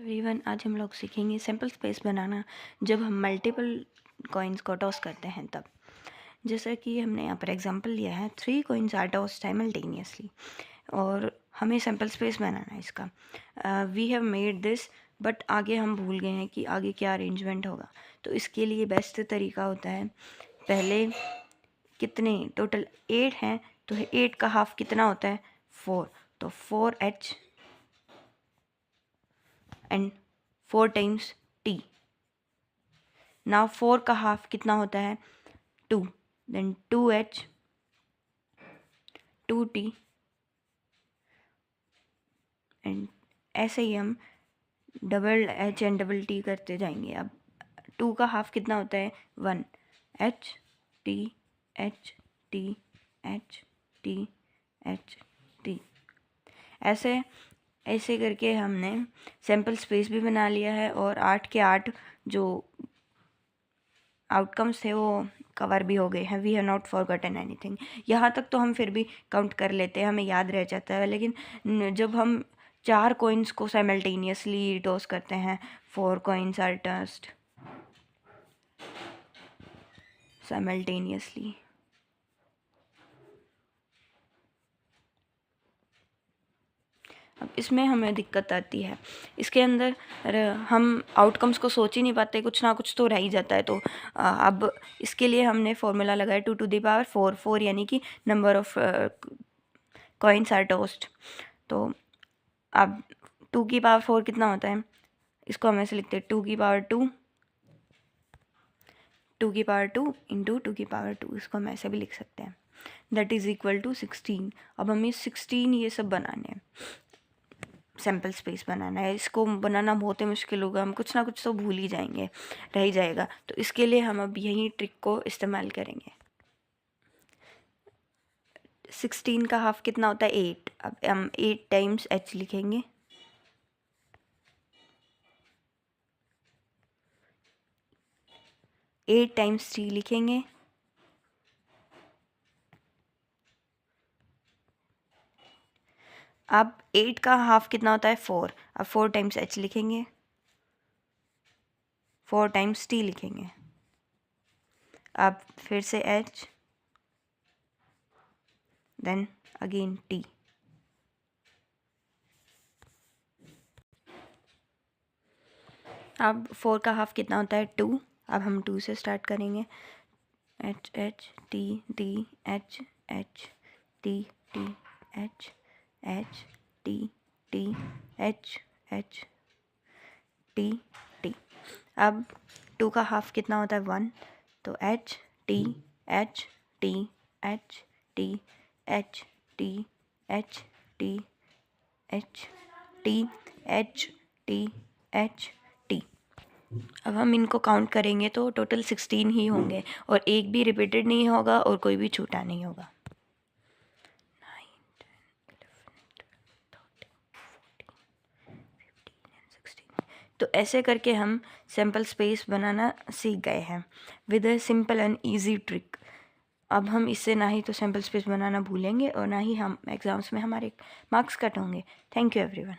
Everyone, आज हम लोग सीखेंगे सिंपल स्पेस बनाना जब हम मल्टीपल कॉइन्स को टॉस करते हैं तब। जैसा कि हमने यहाँ पर एग्जांपल लिया है 3 कॉइन्स आर टॉस साइमल्टेनियसली और हमें सिंपल स्पेस बनाना है इसका। We have made this, but आगे हम भूल गए हैं कि आगे क्या अरेंजमेंट होगा। तो इसके लिए बेस्ट तरीका होता है, पहले कितने टोटल 8 हैं तो 8 का हाफ कितना होता है 4, तो 4h and 4 times t. Now 4 का हाफ कितना होता है 2, then 2h 2t एंड ऐसे ही हम double h and double t करते जाएंगे। अब 2 का हाफ कितना होता है 1, h t h t h t h t। ऐसे ऐसे करके हमने सैम्पल स्पेस भी बना लिया है और 8 के 8 जो आउटकम्स थे वो कवर भी हो गए हैं। We have not forgotten anything. यहाँ तक तो हम फिर भी काउंट कर लेते हैं, हमें याद रह जाता है, लेकिन जब हम 4 कॉइन्स को साइमल्टेनियसली टॉस करते हैं, 4 कॉइन्स आर टॉस्ड साइमल्टेनियसली, अब इसमें हमें दिक्कत आती है। इसके अंदर हम आउटकम्स को सोच ही नहीं पाते, कुछ ना कुछ तो रह ही जाता है। तो अब इसके लिए हमने फॉर्मूला लगाया 2 to the power 4, 4 यानी कि number of coins are tossed. तो अब 2 की पावर 4 कितना होता है, इसको हम ऐसे लिखते हैं 2 की पावर 2, 2 की पावर 2 इंटू 2 की पावर 2, इसको हम ऐसे भी लिख सकते हैं, दैट इज़ इक्वल टू 16। अब हमें 16 ये सब बनाने हैं, सैम्पल स्पेस बनाना है। इसको बनाना बहुत ही मुश्किल होगा, हम कुछ ना कुछ तो भूल ही जाएंगे, रह ही जाएगा। तो इसके लिए हम अब यही ट्रिक को इस्तेमाल करेंगे। 16 का हाफ कितना होता है 8, अब हम 8 टाइम्स h लिखेंगे, एट टाइम्स t लिखेंगे, अब 8 का हाफ कितना होता है 4, अब 4 टाइम्स h लिखेंगे, 4 टाइम्स t लिखेंगे, अब फिर से h, देन अगेन t। अब 4 का हाफ कितना होता है 2, अब हम 2 से स्टार्ट करेंगे, h h t t h h t t h h t t h h t t। अब 2 का हाफ कितना होता है 1, तो h t h t h t h t h t h t h t h t। अब हम इनको count करेंगे तो टोटल 16 ही होंगे और एक भी रिपीटेड नहीं होगा और कोई भी छूटा नहीं होगा। 9, 10, 11, 12, 13, 14, 15 and 16। तो ऐसे करके हम सैम्पल स्पेस बनाना सीख गए हैं with a simple and easy trick. अब हम इससे ना ही तो सैम्पल स्पेस बनाना भूलेंगे और ना ही हम एग्ज़ाम्स में हमारे मार्क्स कट होंगे। Thank you everyone.